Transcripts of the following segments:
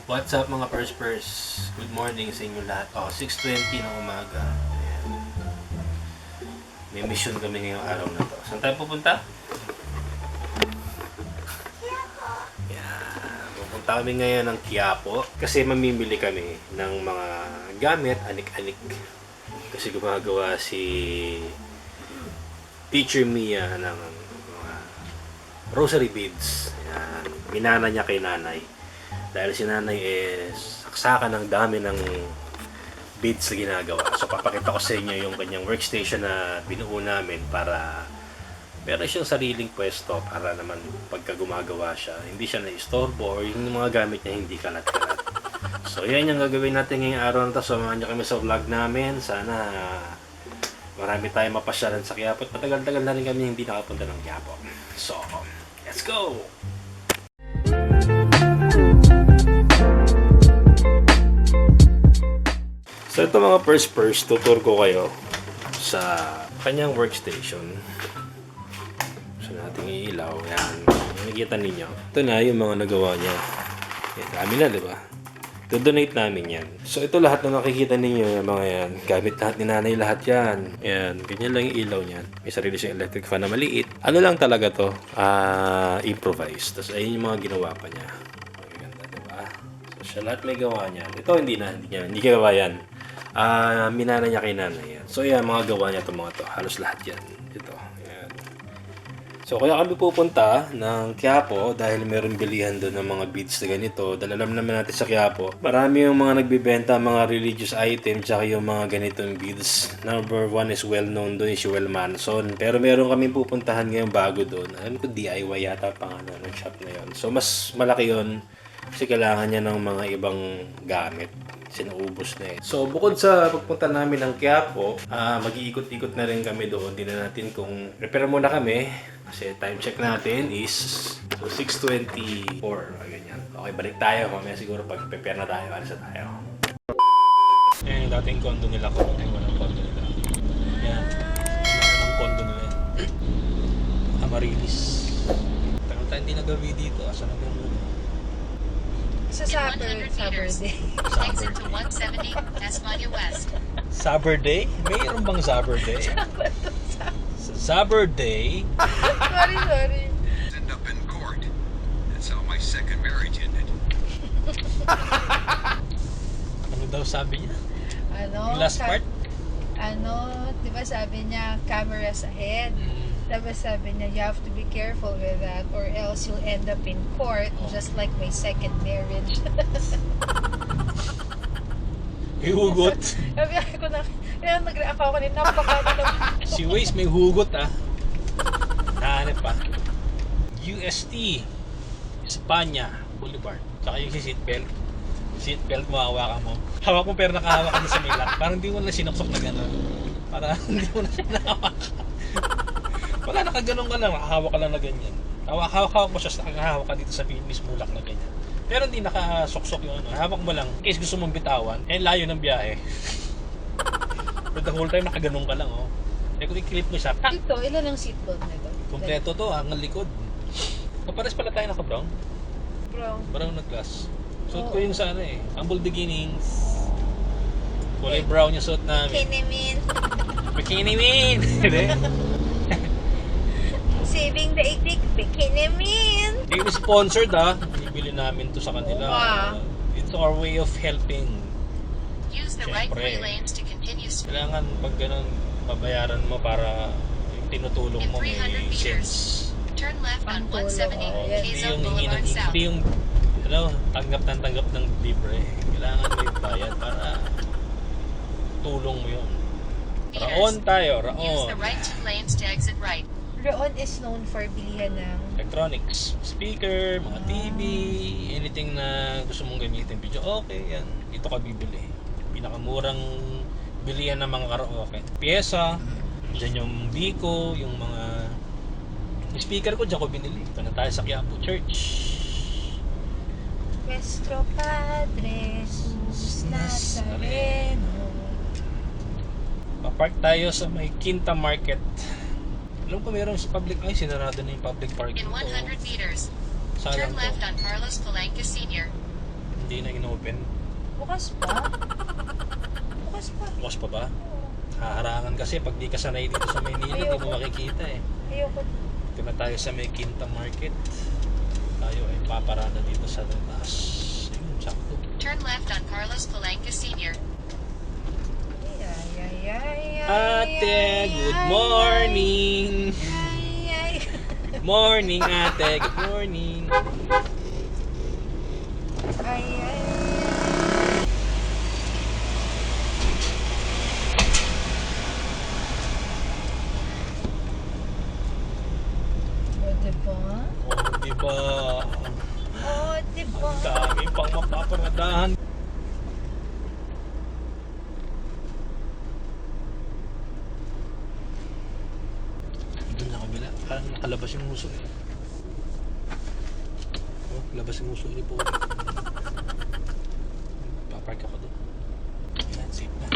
What's up mga pers? Good morning sa inyo lahat. 6:20 ng umaga. Ayan. May mission kami ngayong araw na to. Saan tayo pupunta? Ayan. Pupunta kami ngayon ng Quiapo kasi mamimili kami ng mga gamit, anik-anik. Kasi gumagawa si Teacher Mia ng mga rosary beads. Ayan. Minana niya kay nanay. Dahil si nanay saksakan ng dami ng beads na ginagawa. So papakita ko sa inyo yung kanyang workstation na binuo namin para meron siyang sariling pwesto para naman pagka gumagawa siya, hindi siya na-istorbo or yung mga gamit niya hindi kalat-kalat. So yan yung gagawin natin ngayong araw na ito. Samahan niyo kami sa vlog namin. Sana marami tayong mapasyalan sa Quiapo. Matagal-tagal na rin kami hindi nakapunta ng Quiapo. So, let's go! So ito mga first, tutur ko kayo sa kanyang workstation. So nating iilaw. Yan. Nakikita ninyo. Ito na yung mga nagawa niya. Yan. Dami na, di ba? Do-donate namin yan. So ito lahat na nakikita ninyo yung mga yan. Gamit lahat ni nanay lahat yan. Yan. Ganyan lang yung ilaw niyan. May sarili siyang electric fan na maliit. Ano lang talaga to? Improvise. Tapos ayun yung mga ginawa pa niya. Maganda, di ba? So siya lahat may gawa niyan. Ito hindi gawa yan. Minana niya kay nanay yan. So yan, mga gawa niya itong mga to. Halos lahat yan. Ito. Yan. So kaya kami pupunta ng Quiapo dahil meron bilihan doon ng mga beads na ganito. Dahil alam naman natin sa Quiapo, marami yung mga nagbibenta mga religious items tsaka yung mga ganitong beads. Number one is well known doon is Joel Manson. Pero meron kami pupuntahan ngayong bago doon. Alam ko DIY yata pangalan ng shop na yon. So mas malaki yon kasi kailangan niya ng mga ibang gamit. Sinuubos na eh. So, bukod sa pagpunta namin ng Quiapo, mag-iikot-ikot na rin kami doon. Tingnan natin kung prepare muna kami. Kasi time check natin is 6:24. Ganyan. Okay, balik tayo. Mamaya siguro pag-prepare na tayo. Alis na tayo. Yan yung dating condo nila ko. Yung walang condo nila. Yan. Yung condo nila. Amarilis. Tagal tayo hindi nagawi dito. Asa na gano'n? Sa Saturday. Exit to 170, Tasmania West. Saturday? Mayroon bang Saturday? Saturday? Sorry. End up in court. That's how my second marriage ended. Ano daw sabi niya? Ano? Yung last part? Di ba sabi niya, cameras ahead. Tapos sabi niya, you have to be careful with that or else you'll end up in court just like my second marriage. May hugot. Sabi ko na, kaya nag-react ako kanina, Si Waze may hugot Nahanap pa. UST Espanya Boulevard. Tsaka yung seatbelt. Seatbelt mo, hawakan mo. Hawak mo pero nakahawak ka sa may lock. Parang hindi mo na sinuksok na gano'n. Parang hindi mo na sinahawakan. Wala, nakaganon ka lang, nakahawak ka lang na ganyan. Hawak mo siya, nakahawak ka dito sa mismo mulak na ganyan. Pero hindi nakasuksok yung ano, hawak mo lang, in case gusto mong bitawan, layo ng biyahe. But the whole time, nakaganon ka lang, oh. Kaya kung i-clip mo siya, Ito, ilan ang seatbelt nito? kompleto to, hanggang likod. Kapares pala tayo naka-brown. Brown na glass. Suot ko yung sa ano Humble Beginnings. Kulay brown yung suot namin. Bikini min! Saving the itik, bikini min! Hindi sponsored Bibili namin to sa kanila. Wow. It's our way of helping. Use the right Siyempre. 3 lanes to continue. Kailangan pag ganun, babayaran mo para yung tinutulong In mo may 300 meters, sense. turn left on Pantulong. 170, Yan. Hindi Quezon yung Boulevard South. hindi yung tanggap ng libre. Kailangan may bayad para tulong mo yun. Raon tayo, Use Raon. the right 2 lanes to exit right. Roon is known for bilihan ng Electronics, speaker, mga TV, anything na gusto mong gamitin video, okay yan. Dito ka bibili. Pinakamurang bilihan ng mga karaoke. Pyesa, dyan yung Biko, yung mga speaker ko dyan ko binili. Ito na tayo sa Quiapo Church. Nuestro Padre Jesus Nazareno. Papark tayo sa may Quinta Market. Alam ko meron sa public, sinarado na yung public parking In ko. 100 meters, Sayang turn to. left on Carlos Palanca Sr. Hindi hindi na inopen. Bukas pa? Bukas pa. Bukas pa ba? Oo. Haharangan kasi pag di ka sanay dito sa Maynila, di mo makikita eh. Ayoko. Ito na tayo sa may Quinta Market. Tayo ay paparada dito sa taas. Ayun, sakto. Turn left on Carlos Palanca Sr. Ate, good morning! Morning, ate. Good morning. O, diba? Oh, diba? O, diba? Ang dami pang mapaparadahan. Doon sa kabila. Parang nakalabas yung uso eh. Oh, labas yung uso ni po. Papark ako doon. Yan, safe na.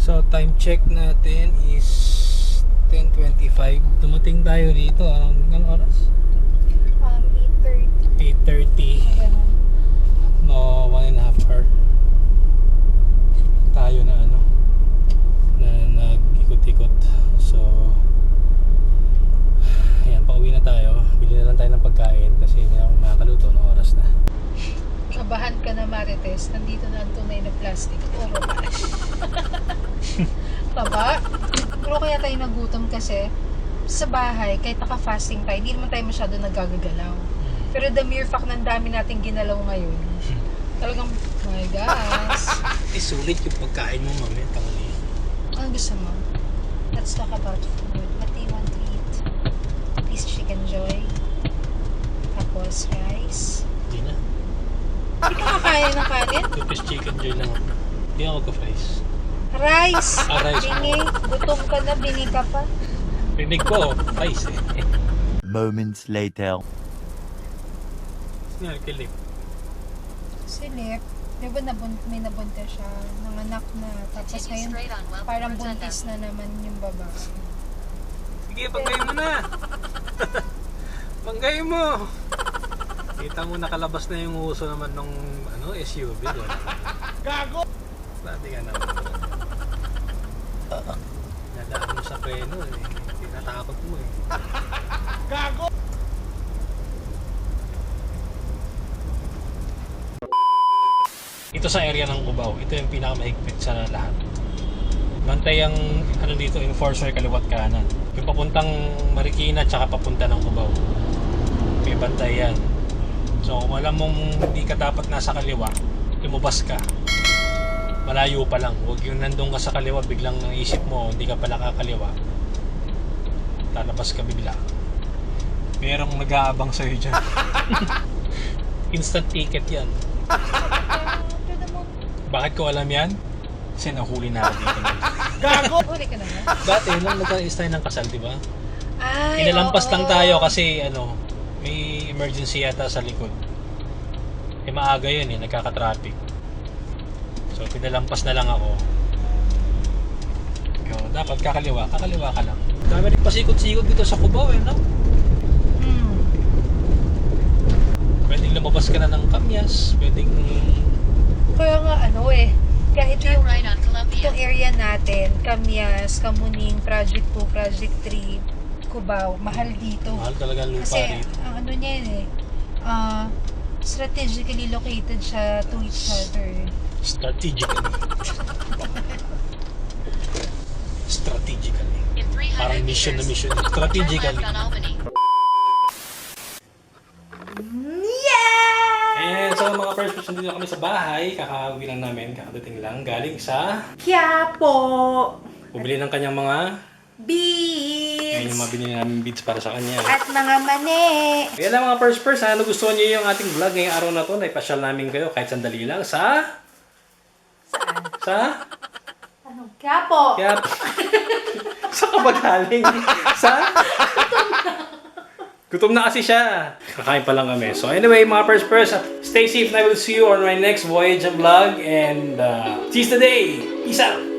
So, time check natin is 10:25. Dumating tayo dito. Anong oras? 8:30. 8:30. Ganun. No, 1.5 hour. Tayo na na nag-ikot-ikot. So, ayan, pauwi na tayo. Bili na lang tayo ng pagkain kasi hindi na ako makakaluto ng oras na. Kabahan ka na, Marites. Nandito na ang tunay na plastic. Puro cash. Taba? Pero kaya tayo nagutom kasi sa bahay, kahit naka-fasting tayo, hindi naman tayo masyado nagagagalaw. Pero the mere fact na ang dami nating ginalaw ngayon, talagang, my gosh. Sulit yung pagkain mo, mami. Tangali. Ano gusto mo? Let's talk about food. What do you want to eat? Please, chicken joy. Tapos, rice. Hindi na. Hindi ka kakain ng kanin? 2-piece chicken joy lang ako. Hindi ako magka-fries. Rice! Rice. Bingi. Gutom ka na, bini ka pa. Rinig ko, fries eh. Moments later. Nga, kilip. Silip. Di ba may nabunta siya? Nanganak na. Tapos Continue ngayon, straight on Welcome parang Rotunda. buntis na naman yung babae. Sige, panggay mo na! Panggay mo! Kita mo nakalabas na yung uso naman ng SUV. Gago! Sabi ka naman. Nadaan mo sa preno eh. Tinatakot mo eh. Gago! Ito sa area ng Cubao, ito yung pinakamahigpit sa lahat. Bantay ang dito, enforcer kaliwat kanan. Yung papuntang Marikina tsaka papunta ng Cubao. May bantay yan. So kung alam mong hindi ka dapat nasa kaliwa, lumabas ka. Malayo pa lang. Huwag yung nandun ka sa kaliwa, biglang naisip mo, hindi ka pala kakaliwa. Lalabas ka bigla. Merong nag-aabang sa'yo dyan. Instant ticket yan. Bakit ko alam yan? Kasi nahuli na ako dito. Gago! Huli ka na ba? Dati, nung nag-aayos tayo ng kasal, di ba? Ay, Inalampas oo. lang tayo kasi may emergency yata sa likod. Eh maaga yun eh, nagkaka-traffic. So pinalampas na lang ako. So, dapat kakaliwa ka lang. Dami rin pasikot-sikot dito sa Cubao eh, no? Pwedeng lumabas ka na ng Kamyas, pwedeng... Kaya nga kahit Turn yung right on Columbia. itong area natin, Kamyas, Kamuning, Project 2, Project 3, Cubao, mahal dito. Mahal talaga ang lupa Kasi rito. ang niya strategically located siya to each other. Strategically. Strategically. In 300 Parang mission na meters, mission. turn Strategically. left on Albany. And so mga first person dito kami sa bahay, kakauwi lang namin, kakadating lang, galing sa Quiapo! bumili ng kanyang mga Beads! yung mga binili namin beads para sa kanya. At mga mani! Kaya lang mga first person, ano gusto niyo yung ating vlog ngayong araw na to, naipasyal namin kayo kahit sandali lang sa... Saan? Sa? Anong Quiapo? Kaya... sa kabagaling? Sa? Gutom na kasi siya. Kakain pa lang kami. So anyway, mga first person, stay safe and I will see you on my next voyage and vlog. And seize the day. Peace out!